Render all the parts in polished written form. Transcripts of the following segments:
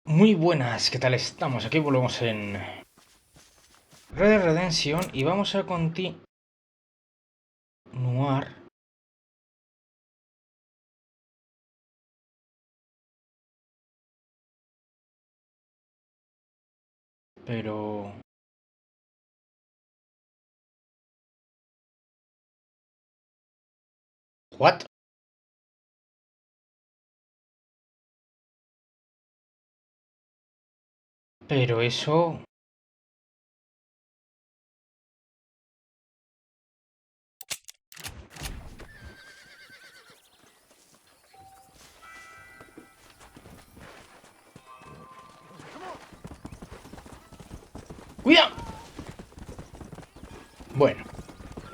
Muy buenas, ¿qué tal estamos? Aquí volvemos en Red Dead Redemption y vamos a continuar. Pero... ¿What? Pero eso... ¡Cuidado! Bueno,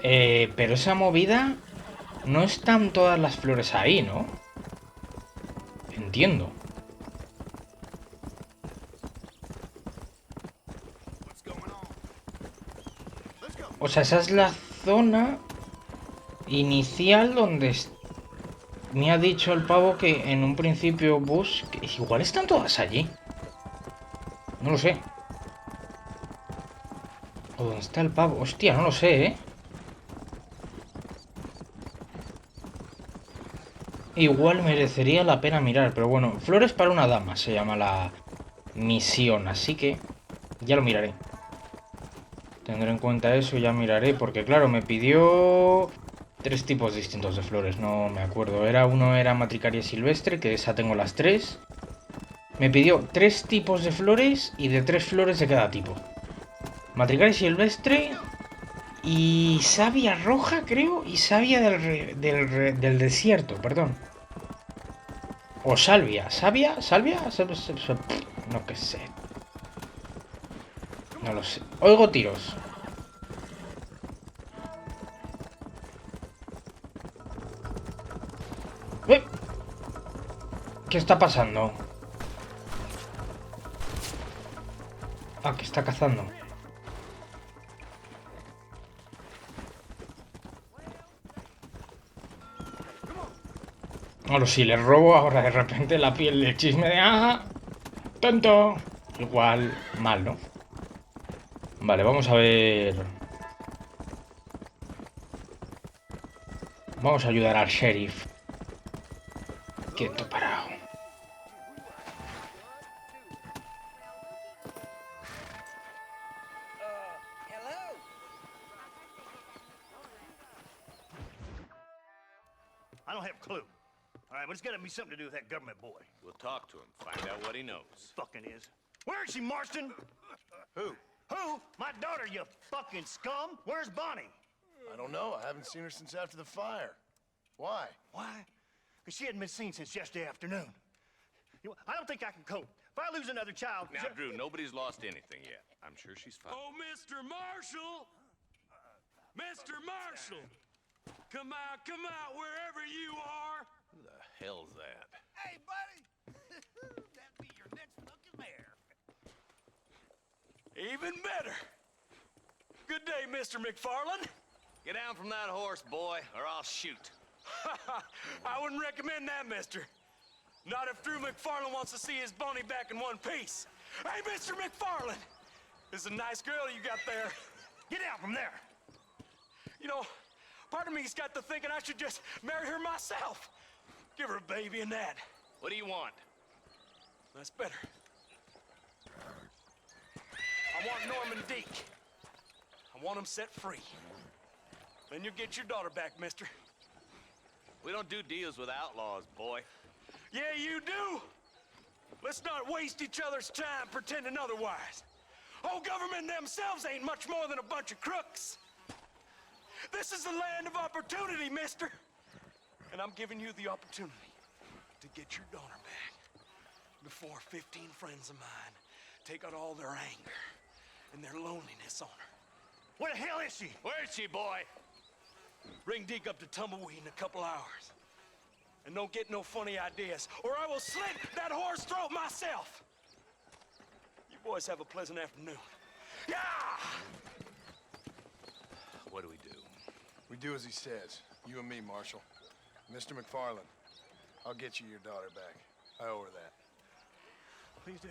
pero esa movida... No están todas las flores ahí, ¿no? Entiendo. O sea, esa es la zona inicial donde me ha dicho el pavo que en un principio busque... Igual están todas allí. No lo sé. ¿O dónde está el pavo? Hostia, no lo sé, ¿eh? Igual merecería la pena mirar, pero bueno, Flores para una dama se llama la misión, así que ya lo miraré. Tendré en cuenta eso y ya miraré, porque claro, me pidió tres tipos distintos de flores, no me acuerdo. Uno era matricaria silvestre, que esa tengo las tres. Me pidió tres tipos de flores y de tres flores de cada tipo. Matricaria silvestre y savia roja, creo, y savia del desierto, perdón. O salvia. ¿Sabia? ¿Salvia? No que sé. No lo sé. Oigo tiros. ¡Eh! ¿Qué está pasando? Ah, que está cazando. Bueno, si le robo ahora de repente la piel del chisme de... ¡Ah! ¡Tonto! Igual mal, ¿no? Vale, vamos a ver... Vamos a ayudar al sheriff. Quieto parado. I don't have a clue. All right, but it's got to be something to do with that government boy. We'll talk to him, find out what he knows. Fucking is. Where is she, Marston? Who? Who? My daughter, you fucking scum. Where's Bonnie? I don't know. I haven't seen her since after the fire. Why? Why? Because she hadn't been seen since yesterday afternoon. I don't think I can cope. If I lose another child... Now, Drew, nobody's lost anything yet. I'm sure she's fine. Oh, Mr. Marshall! Mr. Marshall! Come out, wherever you are! Who the hell's that? Hey, buddy! That'd be your next fucking mayor. Even better! Good day, Mr. McFarland. Get down from that horse, boy, or I'll shoot. I wouldn't recommend that, mister. Not if Drew McFarland wants to see his Bonnie back in one piece. Hey, Mr. McFarland! This is a nice girl you got there. Get out from there! You know, part of me's got to thinking I should just marry her myself. Give her a baby and that. What do you want? That's better. I want Norman Deek. I want him set free. Then you'll get your daughter back, mister. We don't do deals with outlaws, boy. Yeah, you do! Let's not waste each other's time pretending otherwise. Oh, government themselves ain't much more than a bunch of crooks. This is the land of opportunity, mister. And I'm giving you the opportunity to get your daughter back before 15 friends of mine take out all their anger and their loneliness on her. Where the hell is she? Where is she, boy? Bring Deke up to Tumbleweed in a couple hours. And don't get no funny ideas, or I will slit that whore's throat myself. You boys have a pleasant afternoon. Yeah! What do we do? We do as he says. You and me, Marshal. Mr. McFarland, I'll get you your daughter back. I owe her that. Please do.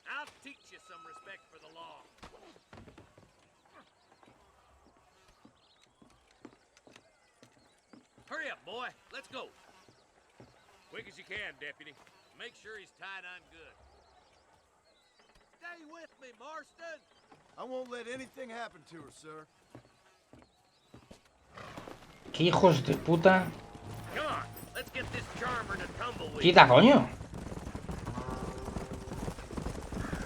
I'll teach you some respect for the law. Hurry up, boy. Let's go. Quick as you can, deputy. Make sure he's tied on good. Stay with me, Marston. I won't let anything happen to her, sir. ¡Qué hijos de puta! Come on, let's get this charmer to tumbleweed. ¡Quita, coño!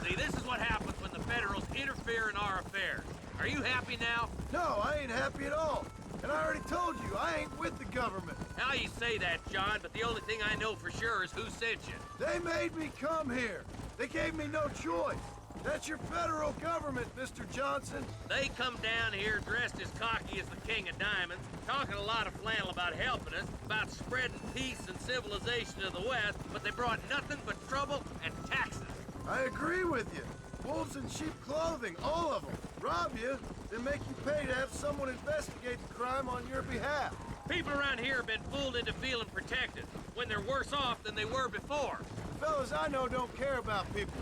See, this is what happens when the Federals interfere in our affairs. Are you happy now? No, I ain't happy at all. And I already told you, I ain't with the government. Now you say that, John, but the only thing I know for sure is who sent you. They made me come here. They gave me no choice. That's your federal government, Mr. Johnson. They come down here dressed as cocky as the King of Diamonds, talking a lot of flannel about helping us, about spreading peace and civilization to the West, but they brought nothing but trouble and taxes. I agree with you. Wolves in sheep clothing, all of them. Rob you, then make you pay to have someone investigate the crime on your behalf. People around here have been fooled into feeling protected, when they're worse off than they were before. The fellas I know don't care about people.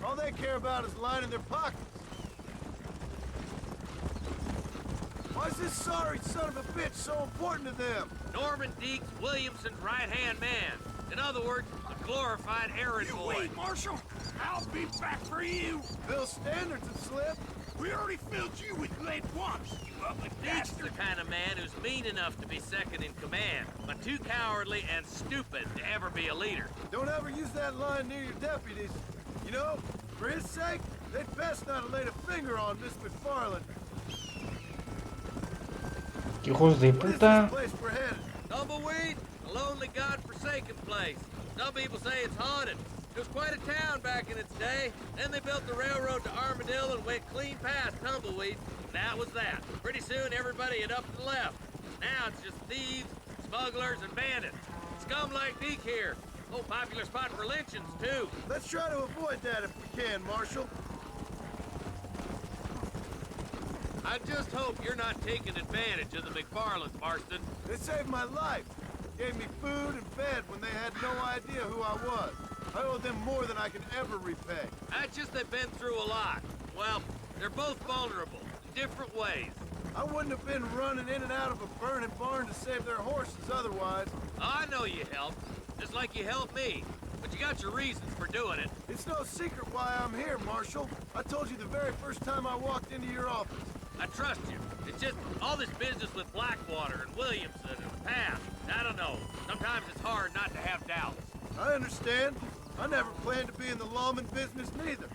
All they care about is lining their pockets. Why is this sorry son of a bitch so important to them? Norman Deeks Williamson's right-hand man. In other words, a glorified errand You boy. wait, Marshal. I'll be back for you. Bill standards have slipped. We already filled you with lead once, you ugly Deeks the bastard. kind of man who's mean enough to be second in command, but too cowardly and stupid to ever be a leader. Don't ever use that line near your deputies. You know, for his sake, they'd best not have laid a finger on Miss McFarland. ¡Qué hijos de What is puta! this place we're headed? Tumbleweed, a lonely, god-forsaken place. Some people say it's haunted. It was quite a town back in its day. Then they built the railroad to Armadillo and went clean past Tumbleweed. And that was that. Pretty soon everybody had up and left. Now it's just thieves, smugglers, and bandits. Scum like Deke here. Oh, popular spot for lynchings, too. Let's try to avoid that if we can, Marshal. I just hope you're not taking advantage of the McFarlands, Marston. They saved my life. Gave me food and fed when they had no idea who I was. I owe them more than I can ever repay. That's just they've been through a lot. Well, they're both vulnerable, in different ways. I wouldn't have been running in and out of a burning barn to save their horses otherwise. I know you helped, just like you helped me. But you got your reasons for doing it. It's no secret why I'm here, Marshal. I told you the very first time I walked into your office. I trust you. It's just all this business with Blackwater and Williamson and the past. I don't know. Sometimes it's hard not to have doubts. I understand. I never planned to be in the lawman business neither.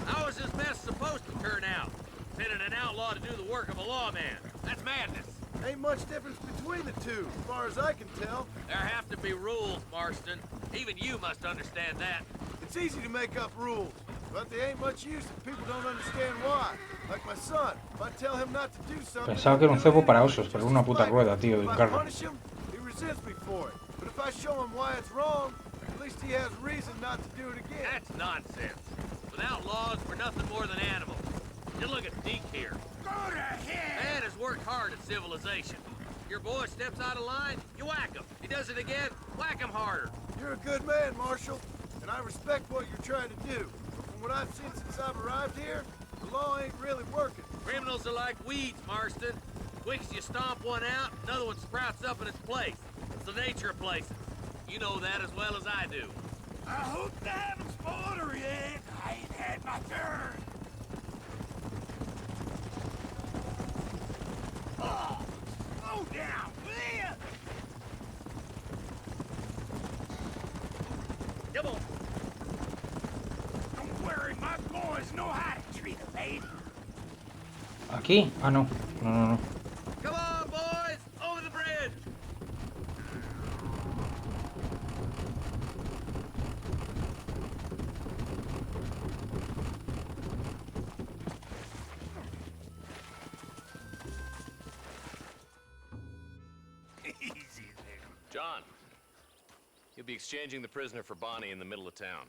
How is this mess supposed to turn out? Sending an outlaw to do the work of a lawman. That's madness. Ain't much difference between the two, as far as I can tell. There have to be rules, Marston. Even you must understand that. It's easy to make up rules, but they ain't much use if people don't understand why. Like my son, if I tell him not to do something... Pensaba que era un cebo para osos, pero era una puta rueda, tío, de If un I carro. punish him, he resents me for it. But if I show him why it's wrong, at least he has reason not to do it again. That's nonsense. Without laws, we're nothing more than animals. Just look at Deke here. Go to hell. Man has worked hard at civilization. Your boy steps out of line, you whack him. He does it again, whack him harder. You're a good man, Marshal, and I respect what you're trying to do. But from what I've seen since I've arrived here, the law ain't really working. Criminals are like weeds, Marston. Quick as you stomp one out, another one sprouts up in its place. It's the nature of places. You know that as well as I do. I hope they haven't spoiled her yet. I ain't had my turn. Oh, slow down, will ya? Come on. Don't worry, my boys know how to treat a lady. ¿Aquí? Ah, no. No, no, no. Come on, boys! Over the bridge! Easy there. John, you'll be exchanging the prisoner for Bonnie in the middle of town.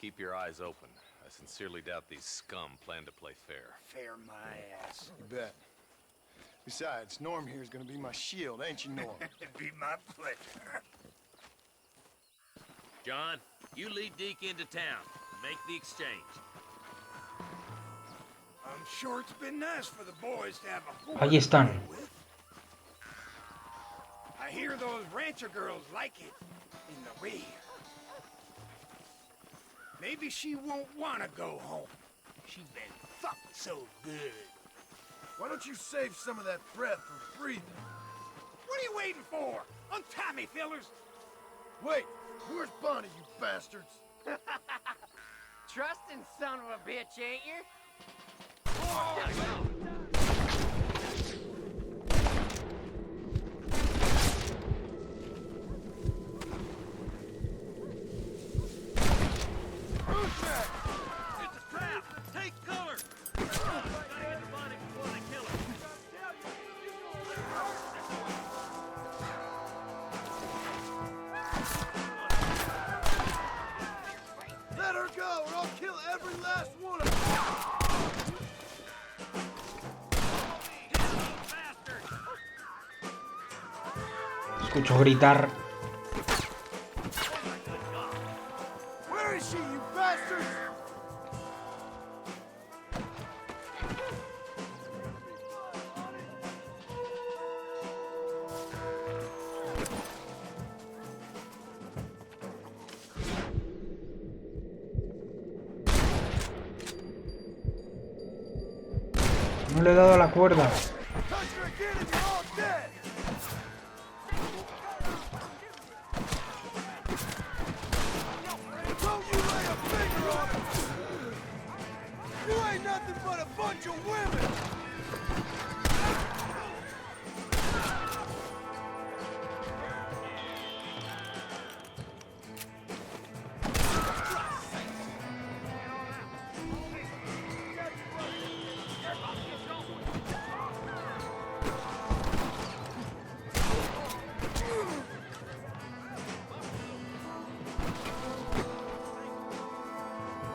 Keep your eyes open. I sincerely doubt these scum plan to play fair. Fair my ass. You bet. Besides, Norm here is gonna be my shield, ain't you, Norm? It'd be my pleasure. John, you lead Deke into town. Make the exchange. I'm sure it's been nice for the boys to have a Ahí están. I hear those rancher girls like it in the rear. Maybe she won't want to go home. She's been fucked so good. Why don't you save some of that breath for breathing? What are you waiting for? Untie me, fellers. Wait, where's Bonnie, you bastards? Trusting son of a bitch, ain't you? It's a trap! Take cover! Gotta get the body before they kill her. Let her go, or I'll kill every last one of them! Escucho gritar. Where is she, you bastards? No le he dado a la cuerda. Touch her again and you're all dead! Don't you lay a finger on her! You ain't nothing but a bunch of women!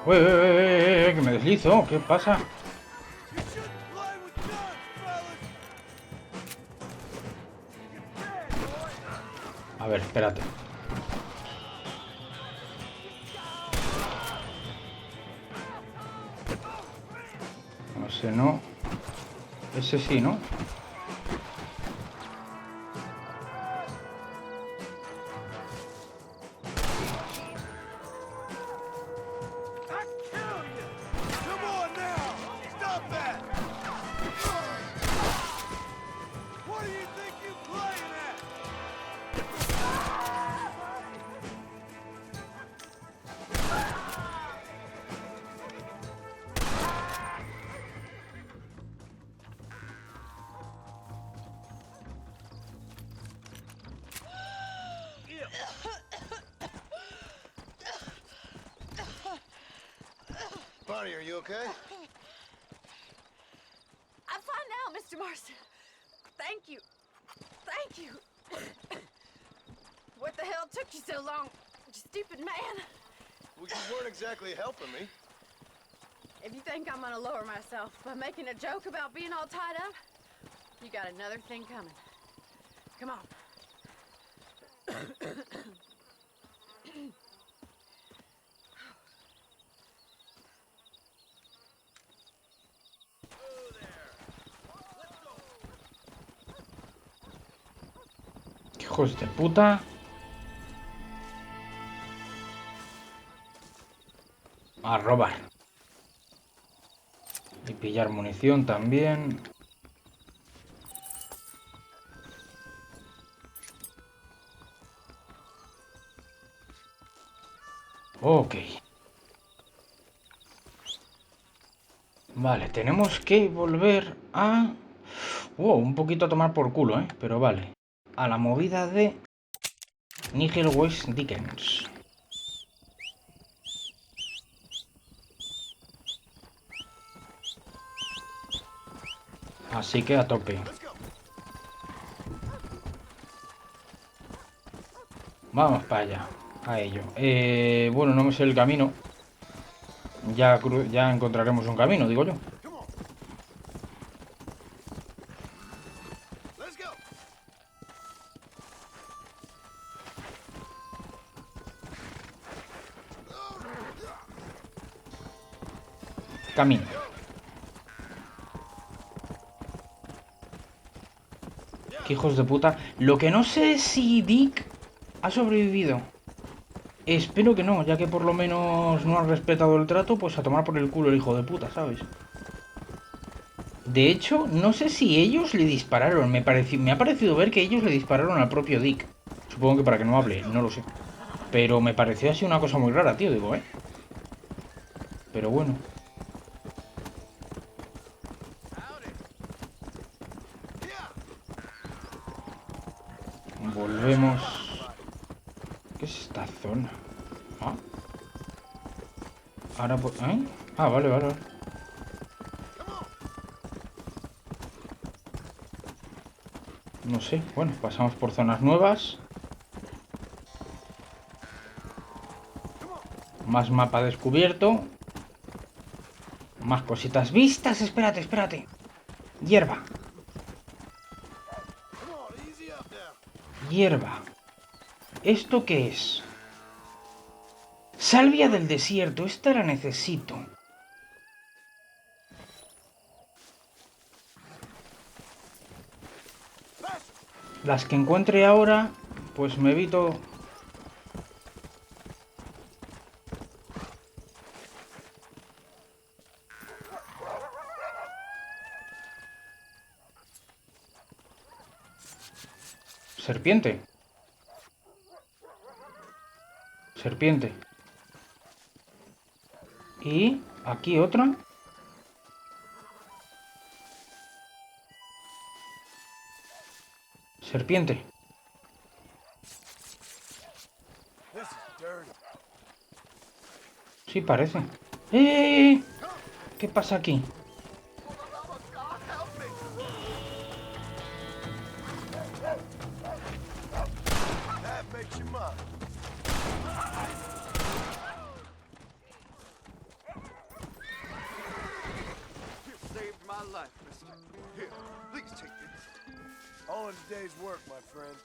Uy, que me deslizo. ¿Qué pasa? You shouldn't play with guns, fellas! A ver, espérate. No sé, no. Ese sí, ¿no? Come on now! Stop that! What do you think you're playing at? Bonnie, are you okay? I'm fine now, Mr. Marston. Thank you. Thank you. What the hell took you so long, you stupid man? Well, you weren't exactly helping me. If you think I'm gonna lower myself by making a joke about being all tied up, you got another thing coming. Come on. Hijos de puta. A robar. Y pillar munición también. Ok. Vale, tenemos que volver a... Wow, un poquito a tomar por culo, ¿eh? Pero vale. A la movida de Nigel West Dickens. Así que a tope. Vamos para allá. A ello. Bueno, no me sé el camino. ya encontraremos un camino, digo yo. Come on. Let's go. Camino. Qué hijos de puta. Lo que no sé es si Dick ha sobrevivido. Espero que no, ya que por lo menos no ha respetado el trato, pues a tomar por el culo el hijo de puta, ¿sabes? De hecho, no sé si ellos le dispararon. Me ha parecido ver que ellos le dispararon al propio Dick. Supongo que para que no hable, no lo sé. Pero me pareció así una cosa muy rara, tío, digo, ¿eh? Pero bueno. Volvemos. ¿Qué es esta zona? ¿Ah? Ahora pues... ¿eh? Ah, vale, vale, vale. No sé, bueno, pasamos por zonas nuevas. Más mapa descubierto. Más cositas vistas. Espérate, espérate. Hierba. Hierba. ¿Esto qué es? Salvia del desierto. Esta la necesito. Las que encuentre ahora, pues me evito... Serpiente. Serpiente. Y aquí otra. Serpiente. Sí, parece. ¿Qué pasa aquí? All in a day's work, my friend.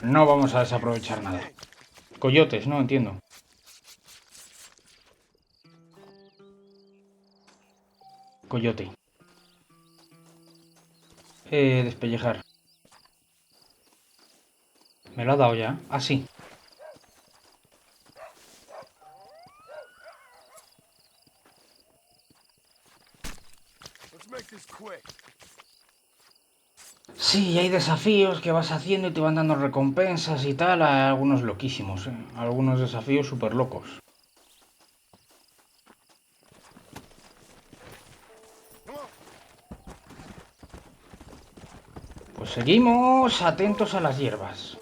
No vamos a desaprovechar nada. Coyotes, no entiendo. Coyote. Despellejar. ¿Me lo ha dado ya? Ah, sí. Let's make this quick. Sí, hay desafíos que vas haciendo y te van dando recompensas y tal. Hay algunos loquísimos, ¿eh? Algunos desafíos súper locos. Pues seguimos atentos a las hierbas.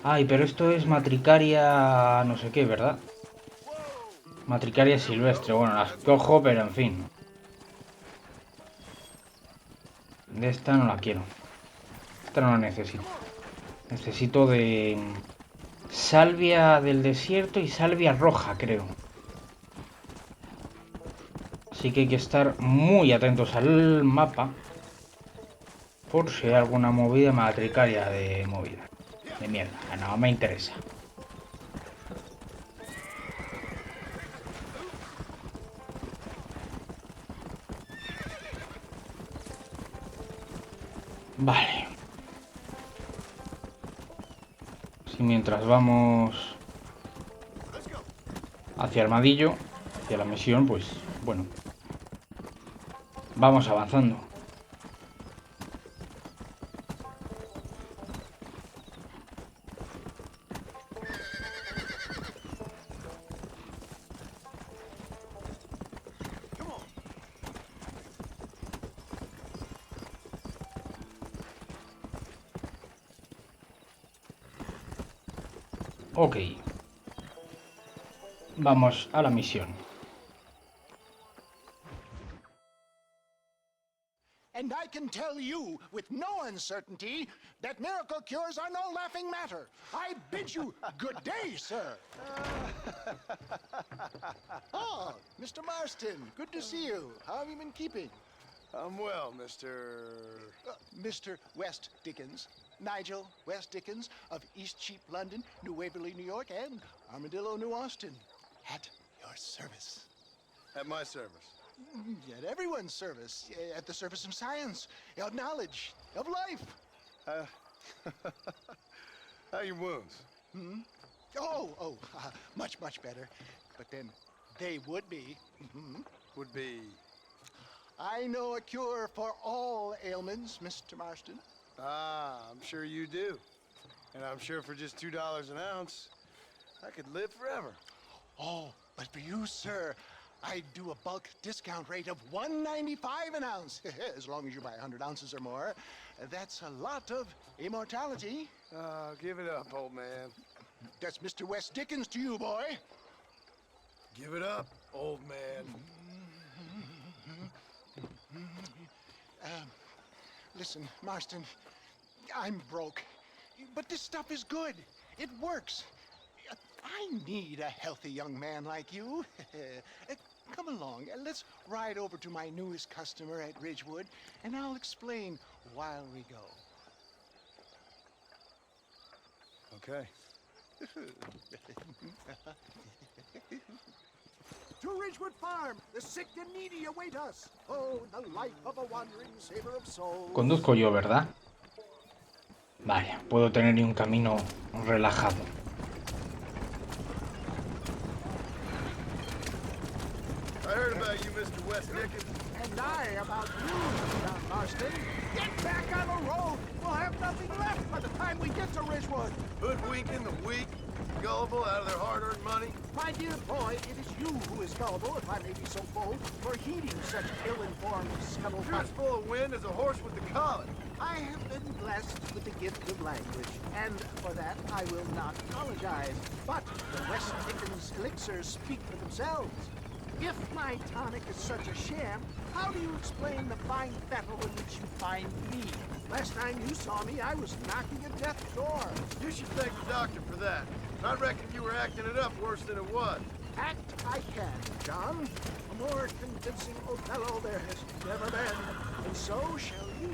Ay, pero esto es matricaria no sé qué, ¿verdad? Matricaria silvestre. Bueno, las cojo, pero en fin. De esta no la quiero. Esta no la necesito. Necesito de... salvia del desierto y salvia roja, creo. Así que hay que estar muy atentos al mapa. Por si hay alguna movida matricaria de movida. De mierda. No me interesa. Vale. Si mientras vamos hacia Armadillo, hacia la misión, pues bueno. Vamos avanzando. Ok. Vamos a la misión. And I can tell you with no uncertainty that miracle cures are no laughing matter. I bid you good day, sir. Oh, Mr. Marston, good to see you. How have you been keeping? I'm well, Mr. Mr. West Dickens. Nigel West Dickens of East Cheap, London, New Waverly, New York, and Armadillo, New Austin. At your service. At my service. At everyone's service. At the service of science, of knowledge, of life. How are your wounds? Much, much better. But then they would be. Would be... I know a cure for all ailments, Mr. Marston. Ah, I'm sure you do. And I'm sure for just $2 an ounce, I could live forever. Oh, but for you, sir, I'd do a bulk discount rate of $1.95 an ounce. As long as you buy 100 ounces or more. That's a lot of immortality. Give it up, old man. That's Mr. West Dickens to you, boy. Give it up, old man. Listen, Marston, I'm broke, but this stuff is good. It works. I need a healthy young man like you. Come along, let's ride over to my newest customer at Ridgewood, and I'll explain while we go. Okay. To Ridgewood Farm, the sick and needy await us. Oh, the life of a wandering saver of souls. Conduzco yo, ¿verdad? Vale, puedo tener un camino relajado. I heard about you, Mr. West Dickens. And I about you, John Marston. Get back on the road. We'll have nothing left by the time we get to Ridgewood. Hoodwinking the weak, gullible out of their hard-earned money. My dear boy, it is you who is gullible, if I may be so bold, for heeding such ill-informed You're scuttlebutt. as full of wind as a horse with the collar. I have been blessed with the gift of language, and for that I will not apologize. But the West Dickens elixirs speak for themselves. If my tonic is such a sham, how do you explain the fine fettle in which you find me? Last time you saw me, I was knocking at death's door. You should thank the doctor for that. I reckon you were acting it up worse than it was. Act I can, John. A more convincing Othello there has never been. And so shall you,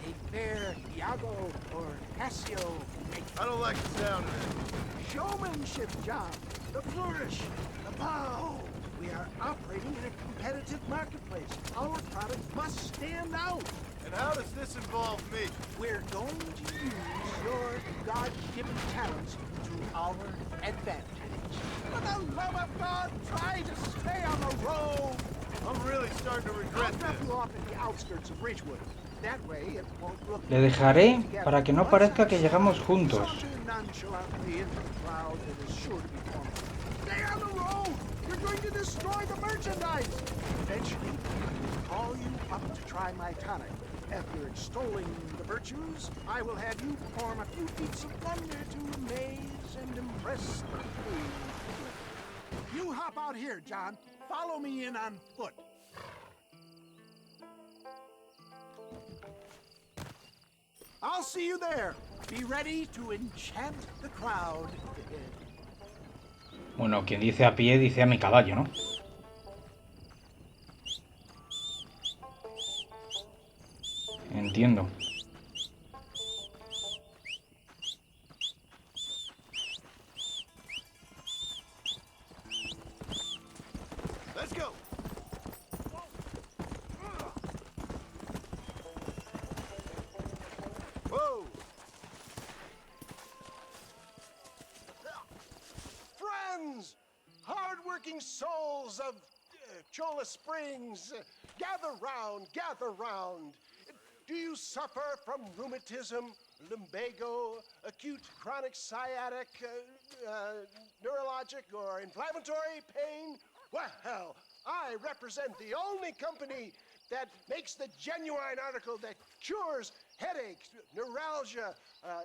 a fair Iago or Cassio, make I don't like the sound of it. showmanship, John. The flourish, the bow. We are operating in a competitive marketplace. Our product must stand out. And how does this involve me? We're going to use your God-given talents to our advantage. For the love of God, try to stay on the road. I'm really starting to I'll regret drop this. you off at the outskirts of Ridgewood. That way it won't look. Le dejaré para que no parezca que llegamos juntos. Saunter nonchalantly into the crowd that is sure to be forming. Stay on the road. You're going to destroy the merchandise. Eventually, I'll call you up to try my tonic. After extolling the virtues, I will have you perform a few feats of wonder to amaze and impress the queen. You hop out here, John. Follow me in on foot. I'll see you there. Be ready to enchant the crowd. Bueno, quien dice a pie dice a mi caballo, ¿no? Entiendo. Let's go. Whoa. Friends, hard-working souls of Cholla Springs, gather round, gather round. Do you suffer from rheumatism, lumbago, acute chronic sciatic, neurologic, or inflammatory pain? Well, I represent the only company that makes the genuine article that cures headaches, neuralgia,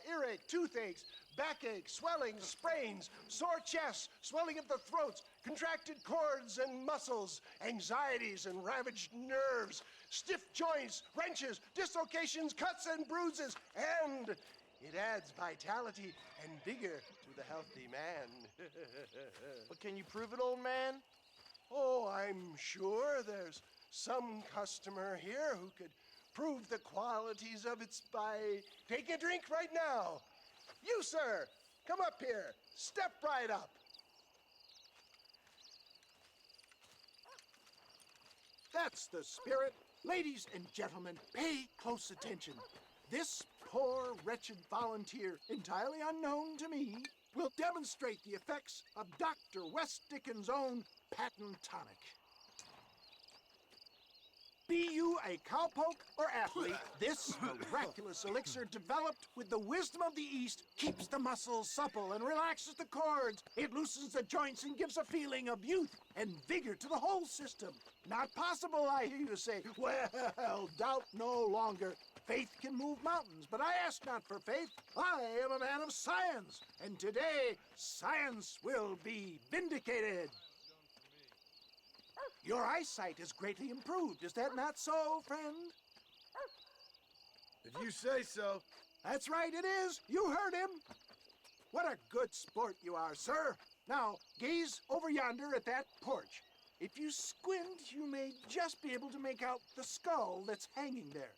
earache, toothaches, backache, swelling, sprains, sore chests, swelling of the throats, contracted cords and muscles, anxieties and ravaged nerves, stiff joints, wrenches, dislocations, cuts and bruises, and it adds vitality and vigor to the healthy man. But can you prove it, old man? Oh, I'm sure there's some customer here who could prove the qualities of it by taking a drink right now. You, sir, come up here. Step right up. That's the spirit. Ladies and gentlemen, pay close attention. This poor, wretched volunteer, entirely unknown to me, will demonstrate the effects of Dr. West Dickens' own patent tonic. Be you a cowpoke or athlete, this miraculous elixir developed with the wisdom of the East keeps the muscles supple and relaxes the cords. It loosens the joints and gives a feeling of youth and vigor to the whole system. Not possible, I hear you say. Well, doubt no longer. Faith can move mountains, but I ask not for faith. I am a man of science, and today science will be vindicated. Your eyesight is greatly improved. Is that not so, friend? If you say so. That's right, it is. You heard him. What a good sport you are, sir. Now, gaze over yonder at that porch. If you squint, you may just be able to make out the skull that's hanging there.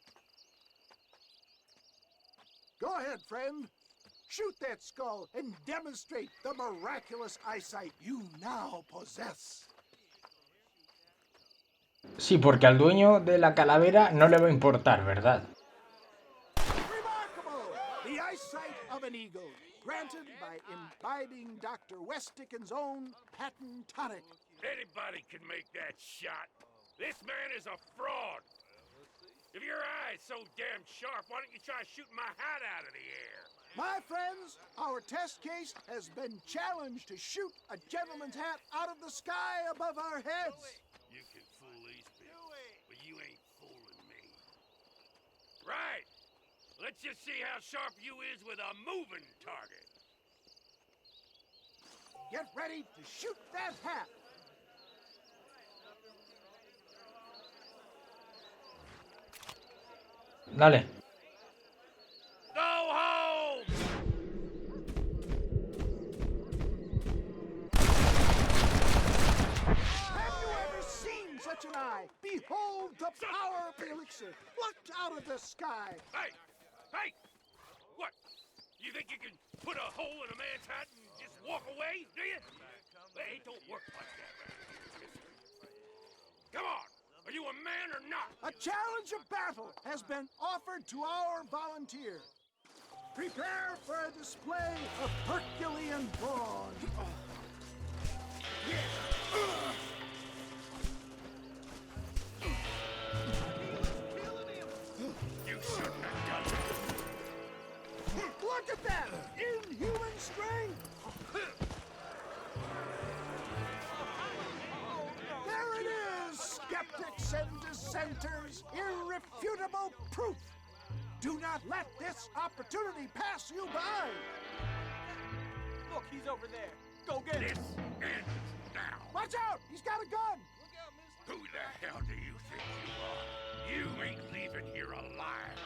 Go ahead, friend. Shoot that skull and demonstrate the miraculous eyesight you now possess. Sí, porque al dueño de la calavera no le va a importar, ¿verdad? Remarkable! The eyesight of an eagle, granted by imbibing Dr. West Dickens' own patent tonic. Anybody can make that shot. This man is a fraud. If your eye's so damn sharp, why don't you try shooting my hat out of the air? My friends, our test case has been challenged to shoot a gentleman's hat out of the sky above our heads. You can fool these people, but you ain't fooling me. Right. Let's just see how sharp you is with a moving target. Get ready to shoot that hat. Dale. Go home! Have you ever seen such an eye? Behold the power of the elixir plucked out of the sky. Hey! Hey! What? You think you can put a hole in a man's hat and just walk away, do you? Hey, it don't work like that right here, mister. Come on! Are you a man or not? A challenge of battle has been offered to our volunteer. Prepare for a display of Herculean brawn. You shouldn't have done it. Look at that! Inhuman strength! There it is, skeptics and dissenters! Irrefutable proof! Do not let this opportunity pass you by! Look, he's over there. Go get This him. ends now. Watch out! He's got a gun! Who the hell do you think you are? You ain't leaving here alive.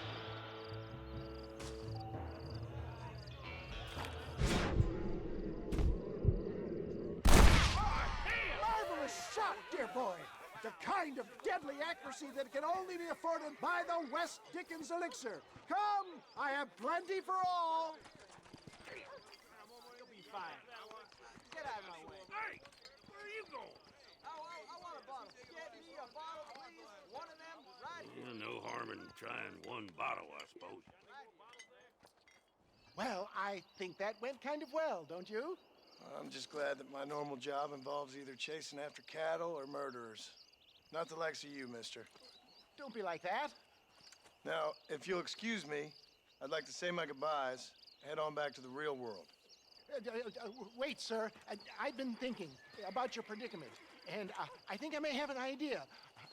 Marvelous shot, dear boy! The kind of deadly accuracy that can only be afforded by the West Dickens elixir. Come, I have plenty for all. You'll be fine. Get out of my way. Hey, where are you going? I want a bottle. Get me a bottle, please. One of them right here. No harm in trying one bottle, I suppose. Well, I think that went kind of well, don't you? I'm just glad that my normal job involves either chasing after cattle or murderers. Not the likes of you, mister. Don't be like that. Now, if you'll excuse me, I'd like to say my goodbyes, head on back to the real world. Wait, sir. I've been thinking about your predicament, and I think I may have an idea.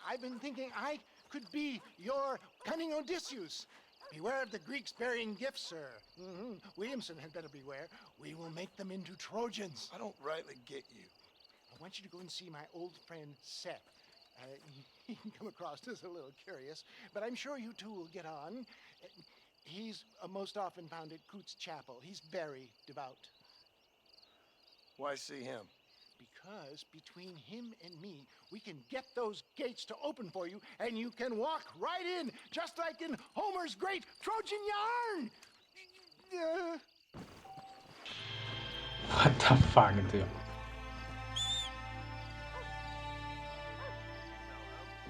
I've been thinking I could be your cunning Odysseus. Beware of the Greeks bearing gifts, sir. Williamson had better beware. We will make them into Trojans. I don't rightly get you. I want you to go and see my old friend Seth. He can come across as a little curious, but I'm sure you two will get on. He's most often found at Coots Chapel. He's very devout. Why see him? Because between him and me, we can get those gates to open for you, and you can walk right in, just like in Homer's great Trojan yarn! What the fuck, tío.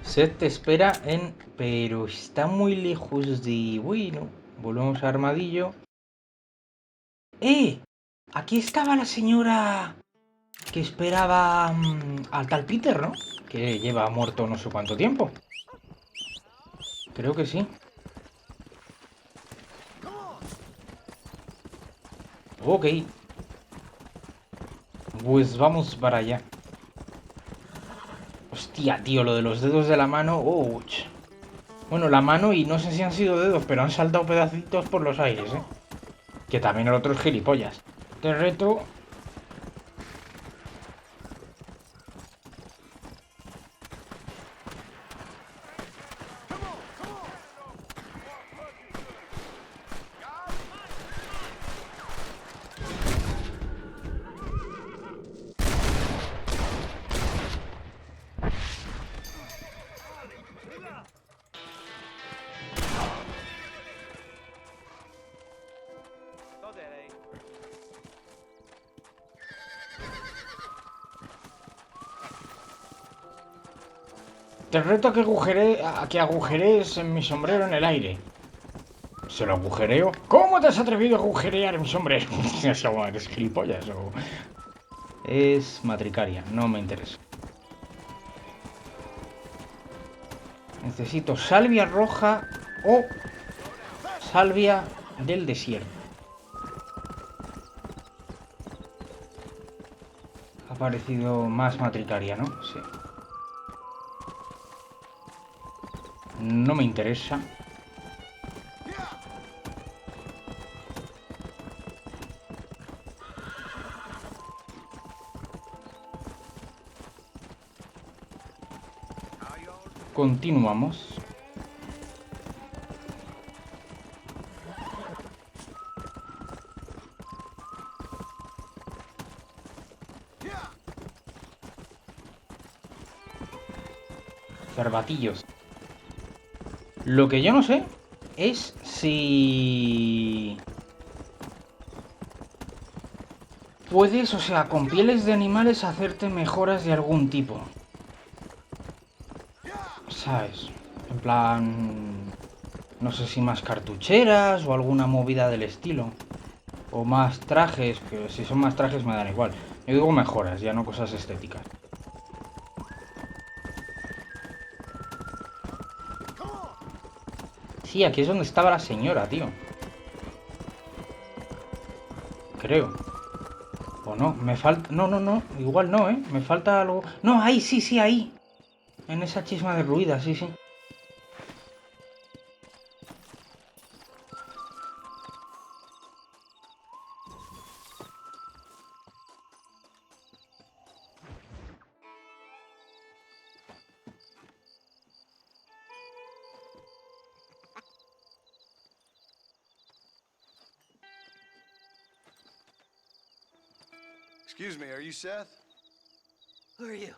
Seth te espera en... Pero está muy lejos de... Bueno, volvemos a Armadillo. ¡Eh! Aquí estaba la señora que esperaba al tal Peter, ¿no? Que lleva muerto no sé cuánto tiempo. Creo que sí. Ok. Pues vamos para allá. Hostia, tío, lo de los dedos de la mano... ¡Ouch! Bueno, la mano y no sé si han sido dedos, pero han saltado pedacitos por los aires, ¿eh? Que también el otro es gilipollas. Te reto... Te reto a que agujerees en mi sombrero en el aire. ¿Se lo agujereo? ¿Cómo te has atrevido a agujerear mi sombrero? ¿Eres gilipollas o...? Es matricaria, no me interesa. Necesito salvia roja o salvia del desierto. Ha parecido más matricaria, ¿no? Sí. No me interesa. Continuamos. Cervatillos. Lo que yo no sé es si... puedes, o sea, con pieles de animales hacerte mejoras de algún tipo. ¿Sabes? En plan... no sé si más cartucheras o alguna movida del estilo. O más trajes, que si son más trajes me dan igual. Yo digo mejoras, ya no cosas estéticas. Sí, aquí es donde estaba la señora, tío. Creo. O no, me falta... No, igual no, ¿eh? Me falta algo... No, ahí, sí, ahí. En esa chisma derruida, sí. Excuse me, are you Seth? Who are you?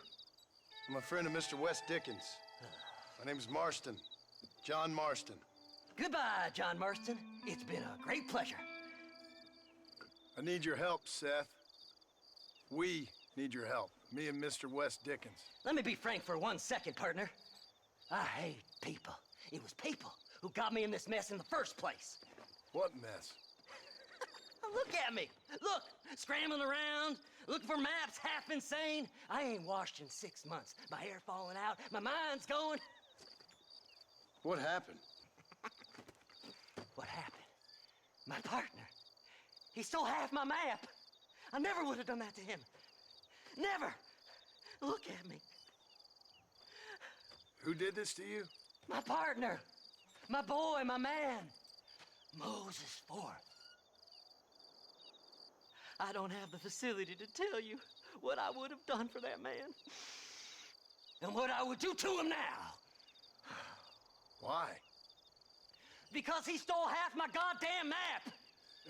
I'm a friend of Mr. West Dickens. My name's Marston. John Marston. Goodbye, John Marston. It's been a great pleasure. I need your help, Seth. We need your help. Me and Mr. West Dickens. Let me be frank for 1 second, partner. I hate people. It was people who got me in this mess in the first place. What mess? Look at me. Look, scrambling around, looking for maps, half insane. I ain't washed in 6 months. My hair falling out, my mind's going. What happened? What happened? My partner. He stole half my map. I never would have done that to him. Never. Look at me. Who did this to you? My partner. My boy, my man. Moses for? I don't have the facility to tell you what I would have done for that man. And what I would do to him now. Why? Because he stole half my goddamn map.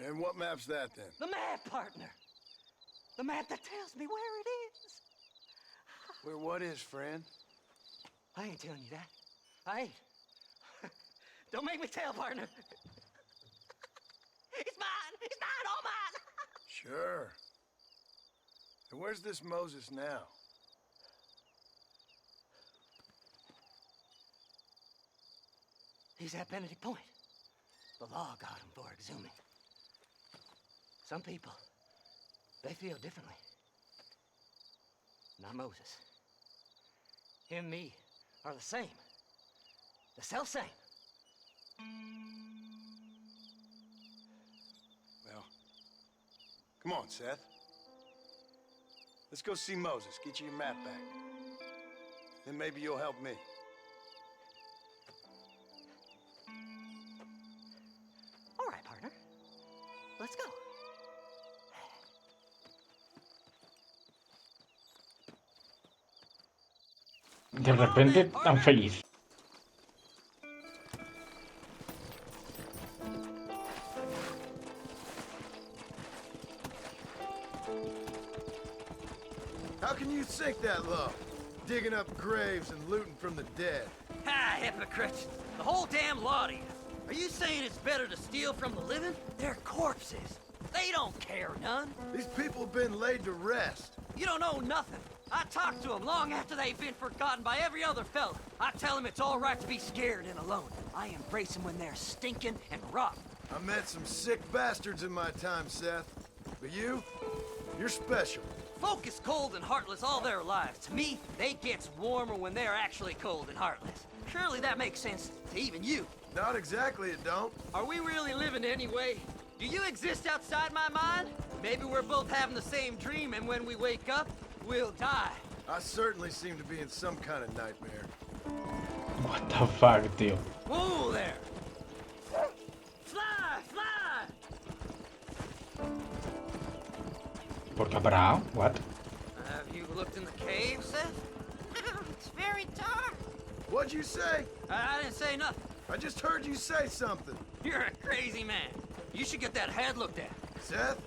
And what map's that then? The map, partner. The map that tells me where it is. Where what is, friend? I ain't telling you that. I ain't. Don't make me tell, partner. It's mine! It's mine! All mine! Sure. And where's this Moses now? He's at Benedict Point. The law got him for exhuming. Some people, they feel differently. Not Moses. Him, me, are the same. The self-same. Well, come on, Seth. Let's go see Moses, get you your map back. Then maybe you'll help me. All right, partner. Let's go. De repente, tan feliz. How can you sink that low? Digging up graves and looting from the dead. Ha, hypocrites. The whole damn lot of you. Are you saying it's better to steal from the living? They're corpses. They don't care none. These people have been laid to rest. You don't know nothing. I talk to them long after they've been forgotten by every other fella. I tell them it's all right to be scared and alone. I embrace them when they're stinking and rotten. I met some sick bastards in my time, Seth. But you're special. Folk is cold and heartless all their lives. To me, they gets warmer when they're actually cold and heartless. Surely that makes sense to even you. Not exactly, it don't. Are we really living anyway? Do you exist outside my mind? Maybe we're both having the same dream, and when we wake up, we'll die. I certainly seem to be in some kind of nightmare. What the fuck, tío. Whoa there! Fly, fly! ¿Por qué ha parado? What? Have you looked in the cave, Seth? It's very dark. What'd you say? I didn't say nothing. I just heard you say something. You're a crazy man. You should get that head looked at. Seth,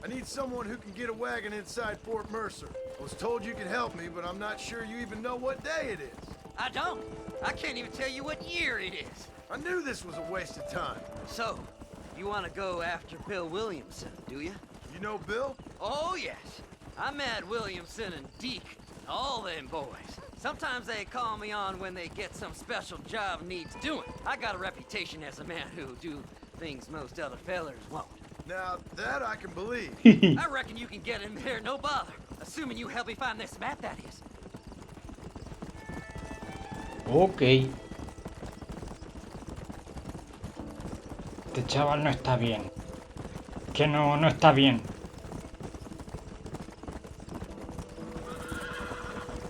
I need someone who can get a wagon inside Fort Mercer. I was told you could help me, but I'm not sure you even know what day it is. I don't. I can't even tell you what year it is. I knew this was a waste of time. So, you want to go after Bill Williamson, do you? You know Bill? Oh, yes. I met Williamson and Deke, all them boys. Sometimes they call me on when they get some special job needs doing. I got a reputation as a man who'll do things most other fellers won't. Now, that I can believe. I reckon you can get in there, no bother. Assuming you help me find this map, that is. Ok. Este chaval no está bien. Que no está bien.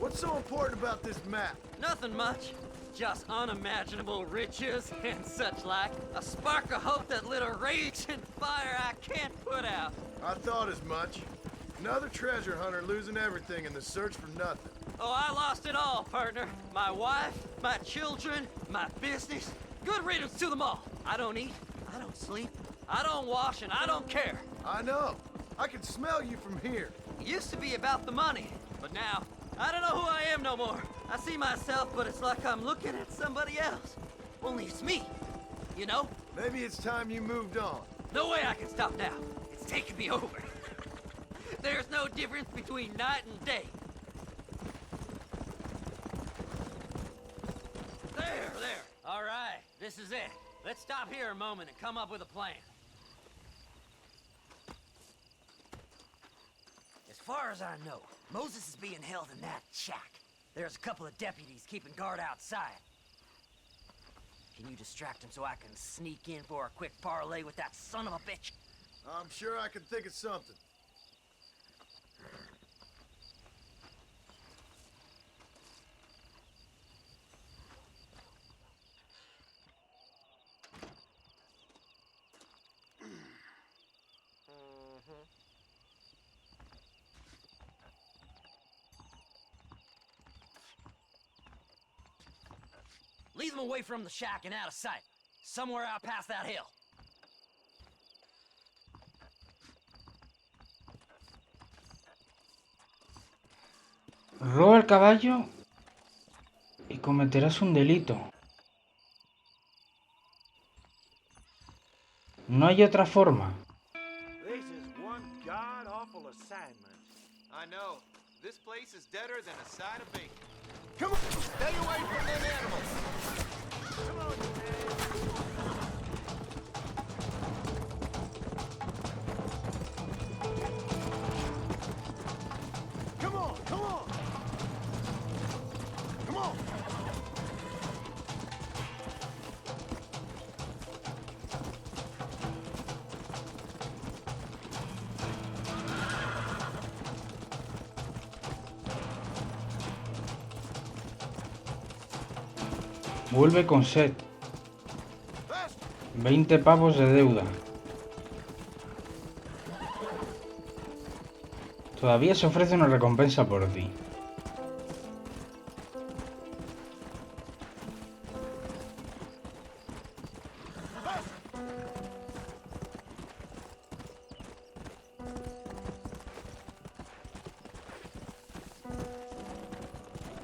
What's so important about this map? Nothing much. Just unimaginable riches and such like. A spark of hope that lit a raging fire I can't put out. I thought as much. Another treasure hunter losing everything in the search for nothing. Oh, I lost it all, partner. My wife, my children, my business. Good riddance to them all. I don't eat, I don't sleep, I don't wash, and I don't care. I know. I can smell you from here. It used to be about the money, but now, I don't know who I am no more. I see myself, but it's like I'm looking at somebody else. Only it's me, you know? Maybe it's time you moved on. No way I can stop now. It's taking me over. There's no difference between night and day. There. All right, this is it. Let's stop here a moment and come up with a plan. As far as I know, Moses is being held in that shack. There's a couple of deputies keeping guard outside. Can you distract him so I can sneak in for a quick parlay with that son of a bitch? I'm sure I can think of something. Lead them away from the shack and out of sight. Somewhere out past that hill. Roba el caballo y cometerás un delito. No hay otra forma. This is one god-awful assignment. I know. This place is deader than a side of bacon. Come on, stay away from them animals. Come on, you man. Come on, come on. Come on. Vuelve con Seth. Faster. 20 pavos de deuda. Todavía se ofrece una recompensa por ti.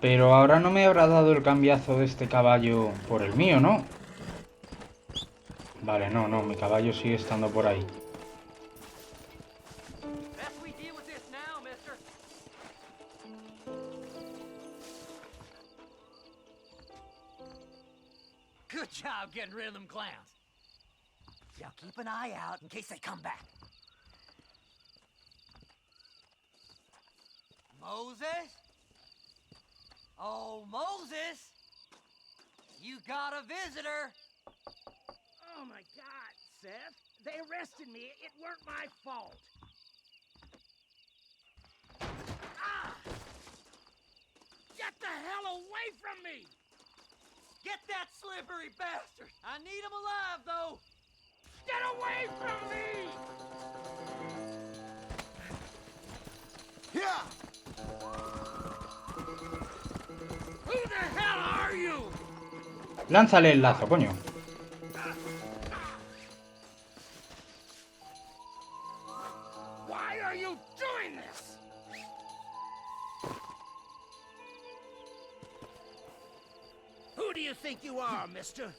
Pero ahora no me habrá dado el cambiazo de este caballo por el mío, ¿no? Vale, no, mi caballo sigue estando por ahí. Best we deal with this now, mister. Good job getting rid of them clowns. Now keep an eye out in case they come back. Moses? Oh, Moses! You got a visitor! Oh my God, Seth. They arrested me. It weren't my fault. Ah! Get the hell away from me! Get that slippery bastard! I need him alive, though! Get away from me! Yeah. Who the hell are you? Lánzale el lazo, coño. Why are you doing this? Who do you think you are, mister?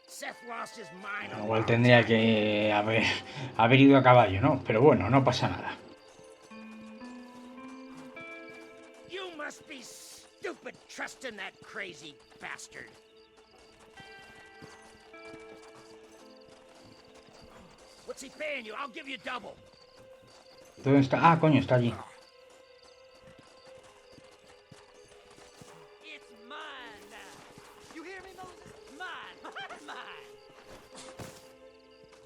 Seth lost his mind. Igual tendría que haber ido a caballo, ¿no? Pero bueno, no pasa nada. You must be stupid trusting that crazy bastard. What's he paying you? I'll give you double. ¿Dónde está? Ah, coño, está allí. It's mine now. You hear me, Moses? Mine. Mine.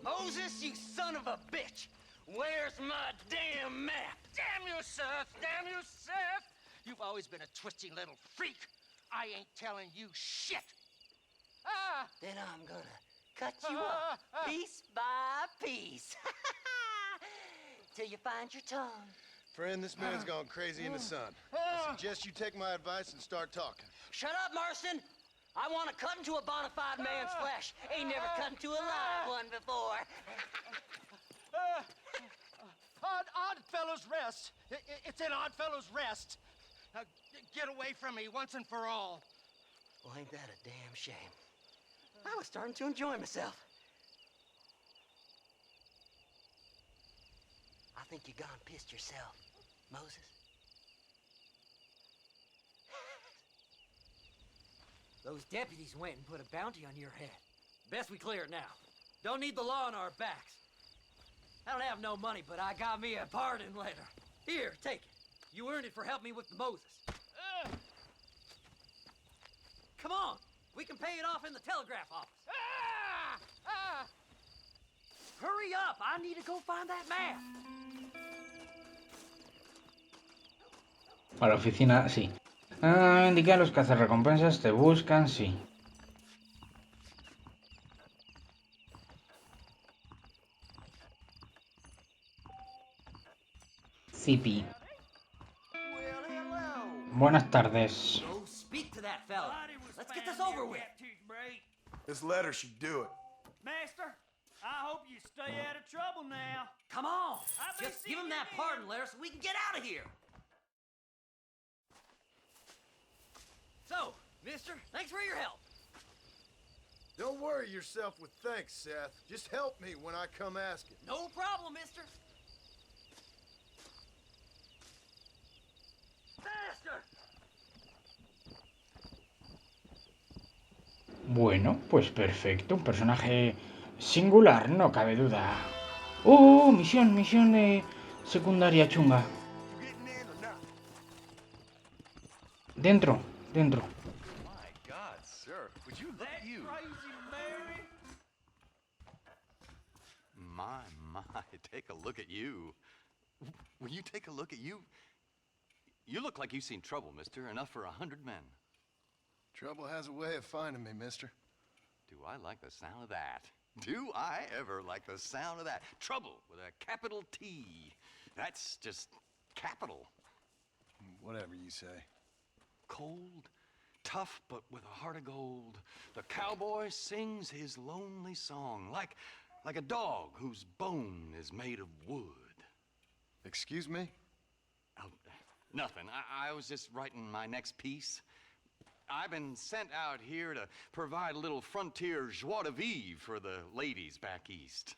Moses, you son of a bitch. Where's my damn map? Damn you, Seth! Damn you, Seth! You've always been a twisty little freak. I ain't telling you shit. Ah! Then I'm gonna cut you up piece by piece. Till you find your tongue. Friend, this man's gone crazy in the sun. I suggest you take my advice and start talking. Shut up, Marston! I want to cut into a bona fide man's flesh. Ain't never cut into a live one before. Odd Fellow's Rest. It's in Odd Fellow's Rest. Get away from me once and for all. Well, ain't that a damn shame? I was starting to enjoy myself. I think you gone pissed yourself, Moses. Those deputies went and put a bounty on your head. Best we clear it now. Don't need the law on our backs. I don't have no money, but I got me a pardon letter. Here, take it. You earned it for helping me with the Moses. Come on, we can pay it off in the telegraph office. Hurry up, I need to go find that map. A la oficina, sí. Ah, indica a los cazarrecompensas te buscan, sí. Zippy. Well, hello. Buenas tardes. Go speak to that fella. Let's get this over with. This letter should do it. Master, I hope you stay out of trouble now. Come on. I'll be Just give him seeing that you pardon letter so we can get out of here. So, mister, thanks for your help. Don't worry yourself with thanks, Seth. Just help me when I come asking. No problem, mister. Master! Bueno, pues perfecto. Un personaje singular, no cabe duda. Misión secundaria chunga. Dentro. My God, sir. Would you look at you? Crazy Mary. My, take a look at you. When you take a look at you, you look like you've seen trouble, mister. Enough for 100 men. Trouble has a way of finding me, mister. Do I like the sound of that? Do I ever like the sound of that? Trouble with a capital T. That's just capital. Whatever you say. Cold, tough, but with a heart of gold. The cowboy sings his lonely song like a dog whose bone is made of wood. Excuse me? Oh, nothing. I was just writing my next piece. I've been sent out here to provide a little frontier joie de vivre for the ladies back east.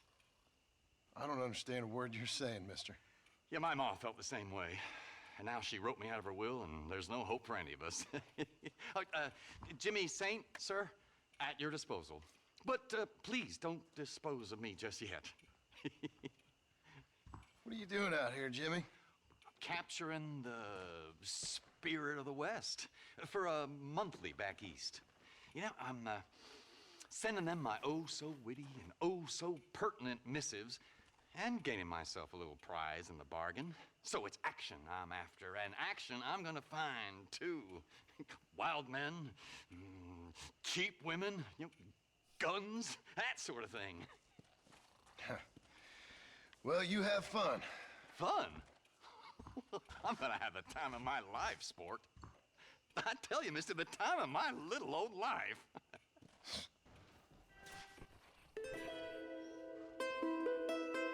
I don't understand a word you're saying, mister. Yeah, my ma felt the same way. And now she wrote me out of her will, and there's no hope for any of us. Jimmy Saint, sir, at your disposal. But please don't dispose of me just yet. What are you doing out here, Jimmy? Capturing the spirit of the West for a monthly back east. You know, I'm sending them my oh-so-witty and oh-so-pertinent missives and gaining myself a little prize in the bargain. So it's action I'm after, and action I'm gonna find, too. Wild men, cheap women, guns, that sort of thing. Well, you have fun. Fun? I'm gonna have the time of my life, sport. I tell you, mister, the time of my little old life.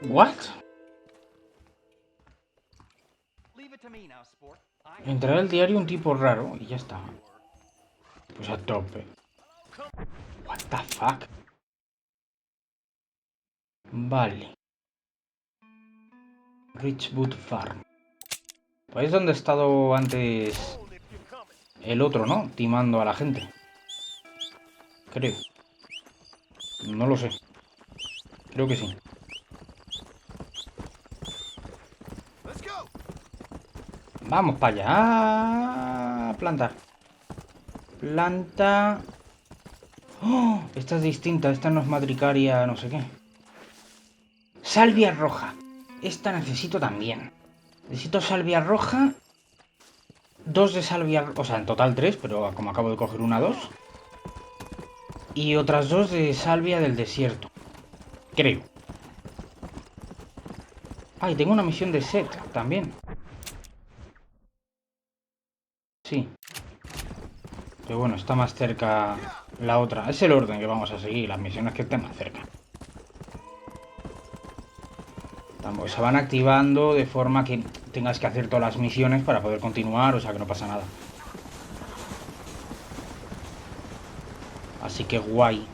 What? Leave it to me now, sport. Entrará al diario un tipo raro y ya está. Pues a tope. What the fuck? Vale. Richwood Farm. Pues es donde ha estado antes el otro, ¿no? Timando a la gente. Creo. No lo sé. Creo que sí. Vamos para allá. Plantar. Planta. ¡Oh! Esta es distinta. Esta no es madricaria, no sé qué. Salvia roja. Esta necesito también. Necesito salvia roja. 2 de salvia... O sea, en total 3, pero como acabo de coger una, 2. Y otras 2 de salvia del desierto. Creo. Ah, y tengo una misión de set también. Sí. Pero bueno, está más cerca la otra. Es el orden que vamos a seguir. Las misiones que estén más cerca. Se van activando de forma que tengas que hacer todas las misiones para poder continuar, o sea que no pasa nada. Así que guay.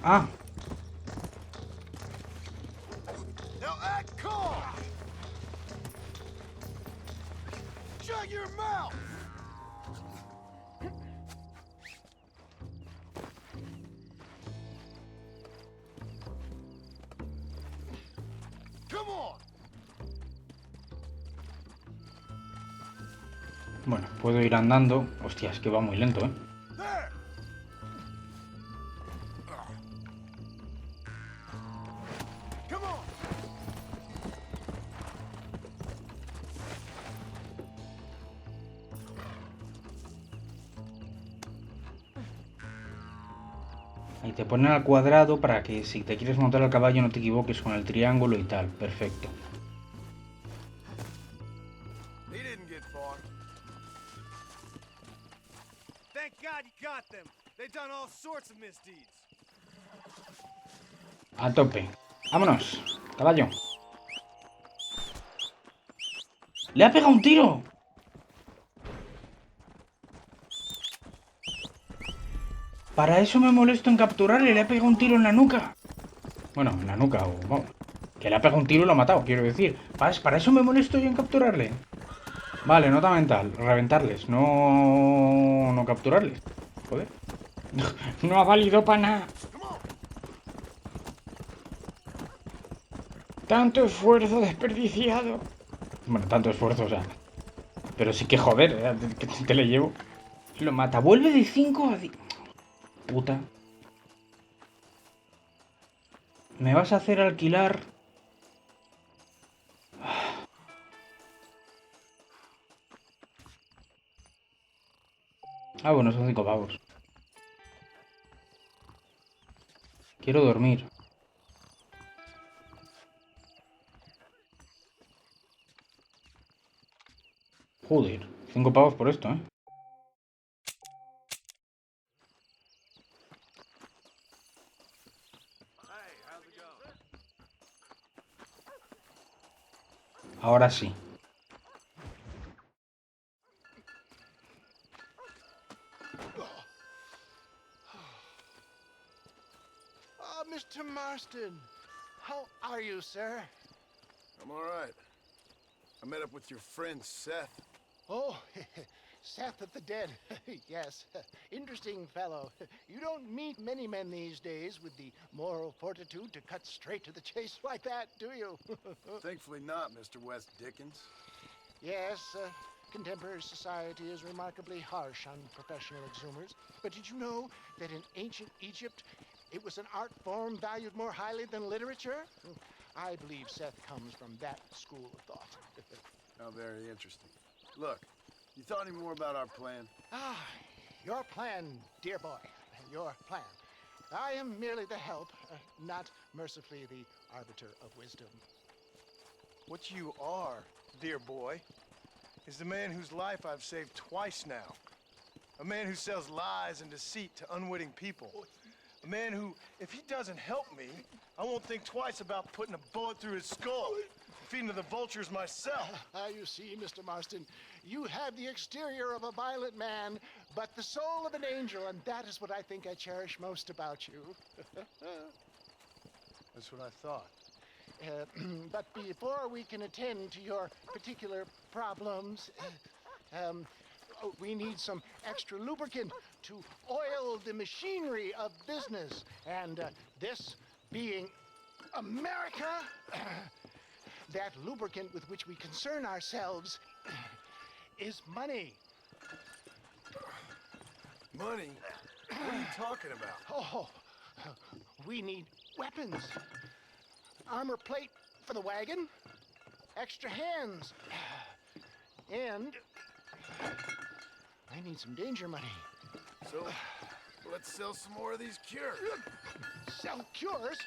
Ah. Now act calm. Shut your mouth. Come on. Bueno, puedo ir andando. Hostia, es que va muy lento, ¿eh? There! Come on! Ahí te ponen al cuadrado para que si te quieres montar al caballo no te equivoques con el triángulo y tal. Perfecto. He didn't get far. Thank God you got them. They've done all sorts of misdeeds. A tope. ¡Vámonos! Caballo. ¡Le ha pegado un tiro! Para eso me molesto en capturarle. Le ha pegado un tiro en la nuca. Bueno, en la nuca o... Vamos, que le ha pegado un tiro y lo ha matado, quiero decir. Para eso me molesto yo en capturarle. Vale, nota mental. Reventarles, no capturarles. Joder. No ha valido para nada. Tanto esfuerzo desperdiciado. Bueno, tanto esfuerzo, o sea. Pero sí que joder, que te le llevo. Lo mata. Vuelve de 5 a 10. Puta. ¿Me vas a hacer alquilar? Ah, bueno, son 5 pavos. Quiero dormir. Joder, 5 pavos por esto, ¿eh? Ahora sí. Oh, Mr. Marston. How are you, sir? I'm all right. I met up with your friend Seth. Oh, Seth of the Dead. Yes, interesting fellow. You don't meet many men these days with the moral fortitude to cut straight to the chase like that, do you? Thankfully not, Mr. West Dickens. Yes, contemporary society is remarkably harsh on professional exhumers. But did you know that in ancient Egypt, it was an art form valued more highly than literature? I believe Seth comes from that school of thought. How very interesting. Look, you thought any more about our plan? Ah, your plan, dear boy, your plan. I am merely the help, not mercifully the arbiter of wisdom. What you are, dear boy, is the man whose life I've saved twice now. A man who sells lies and deceit to unwitting people. A man who, if he doesn't help me, I won't think twice about putting a bullet through his skull. Feeding to the vultures myself. You see, Mr. Marston, you have the exterior of a violent man, but the soul of an angel, and that is what I think I cherish most about you. That's what I thought. But before we can attend to your particular problems, we need some extra lubricant to oil the machinery of business. And this being America, that lubricant with which we concern ourselves is money. Money? What are you talking about? Oh, we need weapons. Armor plate for the wagon, extra hands, and I need some danger money. So, let's sell some more of these cures. Sell cures?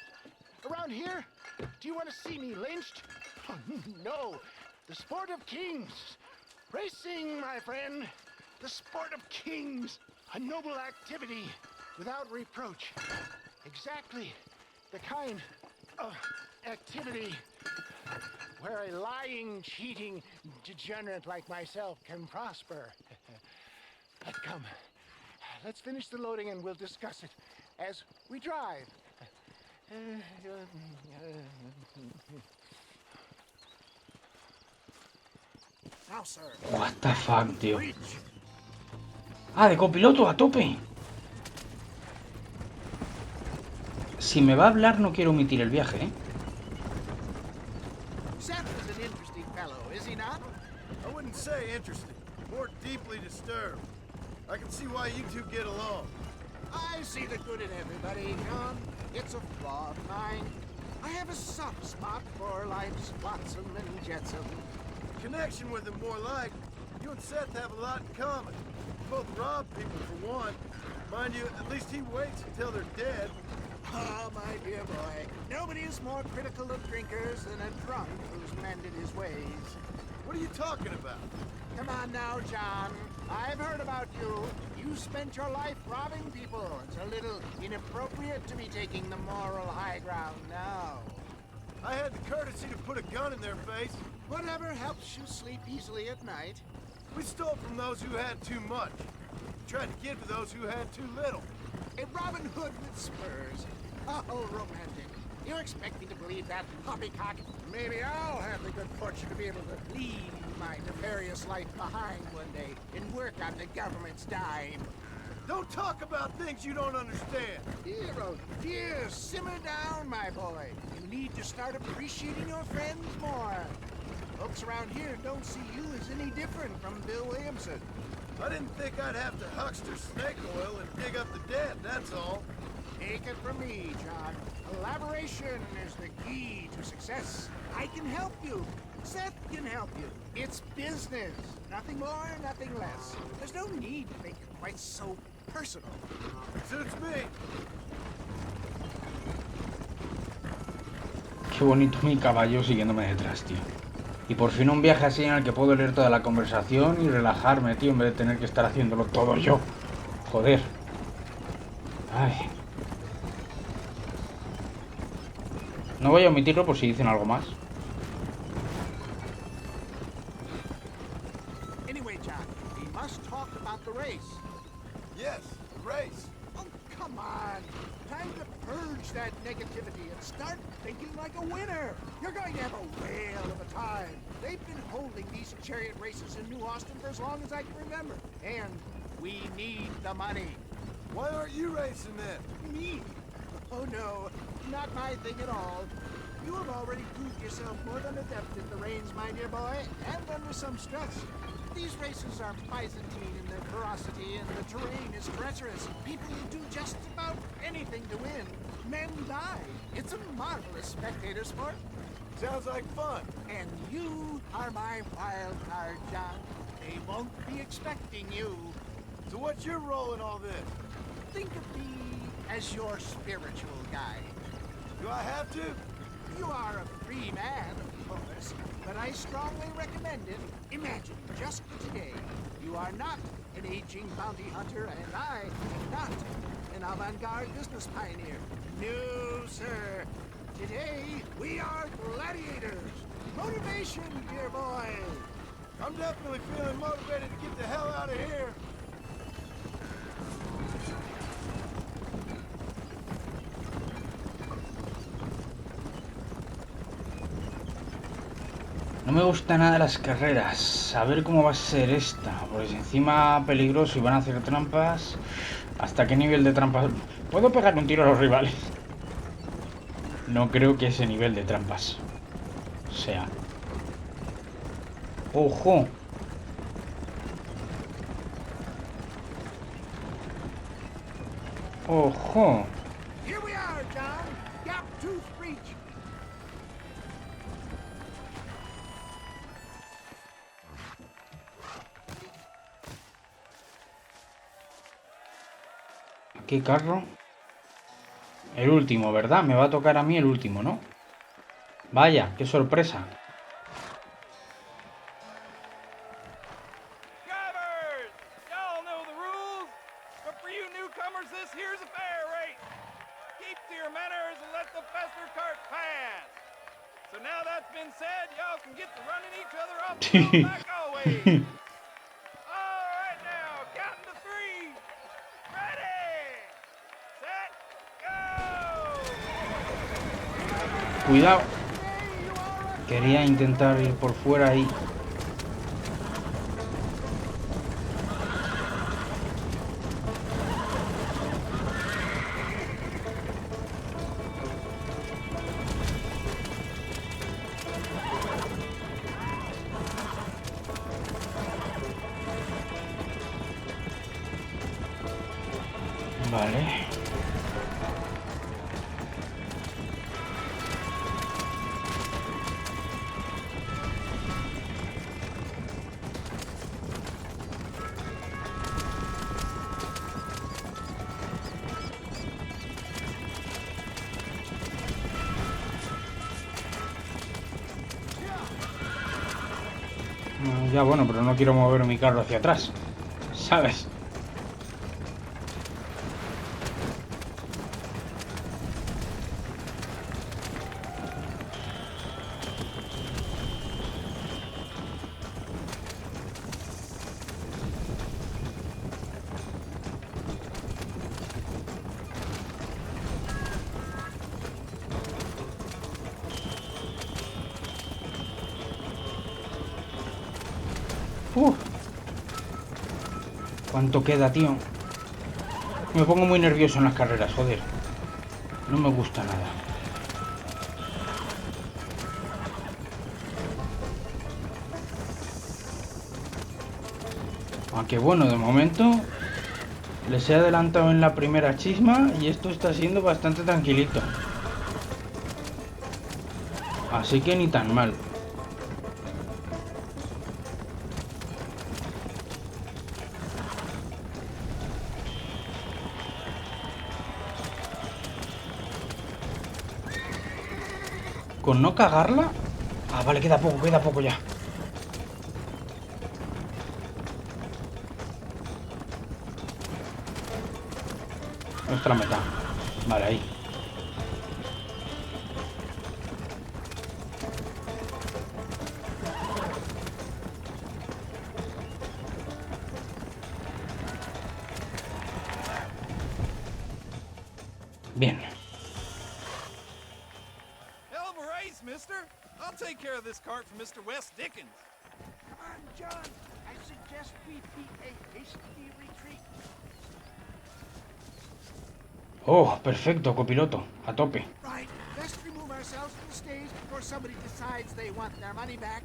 Around here? Do you want to see me lynched? Oh, no, the sport of kings. Racing, my friend, the sport of kings. A noble activity without reproach. Exactly the kind of activity where a lying, cheating degenerate like myself can prosper. But come, let's finish the loading and we'll discuss it as we drive. Now, sir. What the fuck, tío. Ah, de copiloto, a tope. Si me va a hablar, no quiero omitir el viaje, ¿eh? Seth is an interesting fellow, is he not? I wouldn't say interesting. more deeply disturbed. I can see why you two get along. I see the good in everybody, John. It's a flaw of mine. I have a soft spot for life's flotsam and jetsam. Connection with him more like. You and Seth have a lot in common. Both rob people for one. Mind you, at least he waits until they're dead. Oh, my dear boy. Nobody is more critical of drinkers than a drunk who's mended his ways. What are you talking about? Come on now, John. I've heard about you. You spent your life robbing people. It's a little inappropriate to be taking the moral high ground now. I had the courtesy to put a gun in their face. Whatever helps you sleep easily at night. We stole from those who had too much. Tried to give to those who had too little. A Robin Hood with spurs. Oh, romantic. You expect me to believe that poppycock? Maybe I'll have the good fortune to be able to leave my nefarious life behind one day and work on the government's dime. Don't talk about things you don't understand. Dear, simmer down, my boy. You need to start appreciating your friends more. Folks around here don't see you as any different from Bill Williamson. I didn't think I'd have to huckster snake oil and dig up the dead, that's all. Take it from me, John. Collaboration is the key to success. I can help you. Seth can help you. It's business. Nothing more, nothing less. There's no need to make it quite so personal. Suits me. Qué bonito mi caballo siguiéndome detrás, tío. Y por fin un viaje así en el que puedo leer toda la conversación y relajarme, tío, en vez de tener que estar haciéndolo todo yo. Joder. Ay. No voy a omitirlo por si dicen algo más. Anyway, John, we must talk about the race. Yes, the race. Oh, come on. Time to purge that negativity and start thinking like a winner. You're going to have a whale of a time. They've been holding these chariot races in New Austin for as long as I can remember. And we need the money. Why aren't you racing then? Me? Oh no, not my thing at all. You have already proved yourself more than adept in the reins, my dear boy, and under some stress. These races are Byzantine in their ferocity, and the terrain is treacherous. People do just about anything to win. Men die. It's a marvelous spectator sport. Sounds like fun. And you are my wild card, John. They won't be expecting you. So what's your role in all this? Think of me as your spiritual guide. Do I have to? You are a free man, of course, but I strongly recommend it. Imagine, just for today, you are not an aging bounty hunter, and I am not an avant-garde business pioneer. No, sir. Today, we are gladiators. Motivation, dear boy. I'm definitely feeling motivated to get the hell out of here. No me gusta nada las carreras. A ver cómo va a ser esta. Pues encima peligroso y van a hacer trampas. ¿Hasta qué nivel de trampas? ¿Puedo pegar un tiro a los rivales? No creo que ese nivel de trampas sea. ¡Ojo! ¡Ojo! Here we are, John. Gap tooth breach. ¿Qué carro? El último, ¿verdad? Me va a tocar a mí el último, ¿no? Vaya, qué sorpresa. Drivers! Y'all know the rules, but for you newcomers, this here's a fair race. Keep to your manners and let the faster cart pass. So now that's been said, y'all can get to running each other off the road like always. All right now, counting to 3. Ready, set, go! Cuidado. Quería intentar ir por fuera y... Vale. Ya bueno, pero no quiero mover mi carro hacia atrás, ¿sabes? ¿Cuánto queda, tío? Me pongo muy nervioso en las carreras, joder. No me gusta nada. Aunque bueno, de momento les he adelantado en la primera chisma y esto está siendo bastante tranquilito. Así que ni tan mal. Con no cagarla... Ah, vale, queda poco ya. Nuestra meta. Vale, ahí. Bien. Hell of a race, mister. I'll take care of this cart for Mr. West Dickens. Come on, John. I suggest we beat a hasty retreat. Oh, perfecto, copiloto. A tope. Right. Best remove ourselves from the stage before somebody decides they want their money back.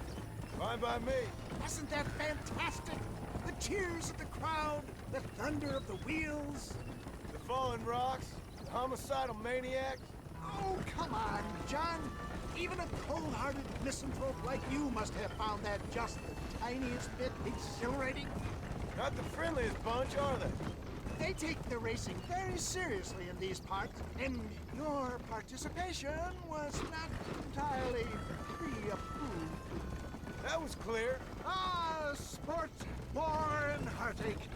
Fine by me. Wasn't that fantastic? The cheers of the crowd, the thunder of the wheels. The fallen rocks, the homicidal maniacs. Oh, come on, John. Even a cold-hearted misanthrope like you must have found that just the tiniest bit exhilarating. Not the friendliest bunch, are they? They take the racing very seriously in these parts, and your participation was not entirely pre-approved. That was clear. Ah, sport, war, and heartache.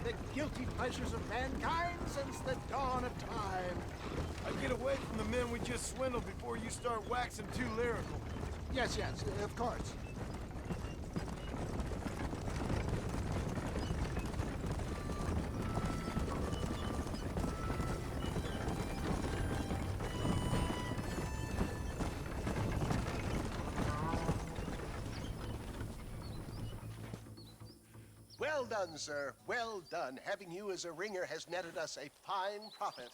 The guilty pleasures of mankind since the dawn of time. I'd get away from the men we just swindled before you start waxing too lyrical. Yes, of course. Well done, sir. Well done. Having you as a ringer has netted us a fine profit.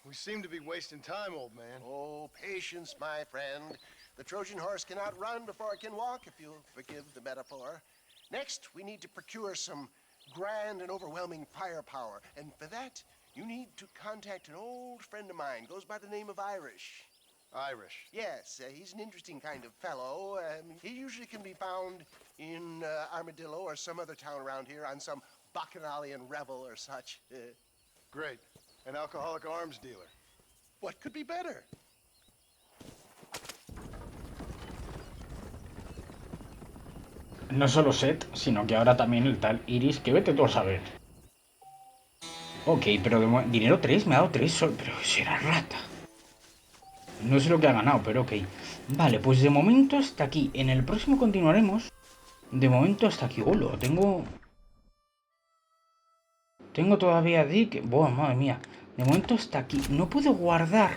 We seem to be wasting time, old man. Oh, patience, my friend. The Trojan horse cannot run before it can walk, if you'll forgive the metaphor. Next, we need to procure some grand and overwhelming firepower. And for that, you need to contact an old friend of mine. Goes by the name of Irish. Irish. Yes, he's an interesting kind of fellow. He usually can be found in Armadillo or some other town around here on some bacchanalian revel or such. Great. An alcoholic arms dealer. What could be better? No solo Seth, sino que ahora también el tal Iris, que vete tú a saber. Ok, pero dinero 3, me ha dado 3 pero será rata. No sé lo que ha ganado, pero ok. Vale, pues de momento hasta aquí. En el próximo continuaremos. De momento hasta aquí. ¡Holo! Tengo todavía Dick. ¡Buah, madre mía! De momento hasta aquí. No puedo guardar.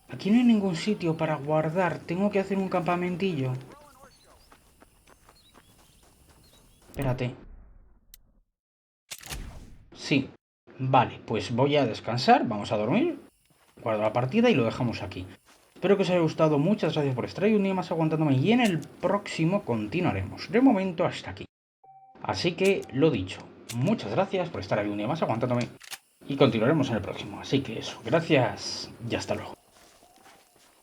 Aquí no hay ningún sitio para guardar. Tengo que hacer un campamentillo. Espérate. Sí. Vale, pues voy a descansar. Vamos a dormir. Guardo la partida y lo dejamos aquí. Espero que os haya gustado. Muchas gracias por estar ahí un día más aguantándome. Y en el próximo continuaremos. De momento hasta aquí. Así que, lo dicho. muchas gracias por estar aquí un día más aguantándome y continuaremos en el próximo. Así que eso, gracias y hasta luego.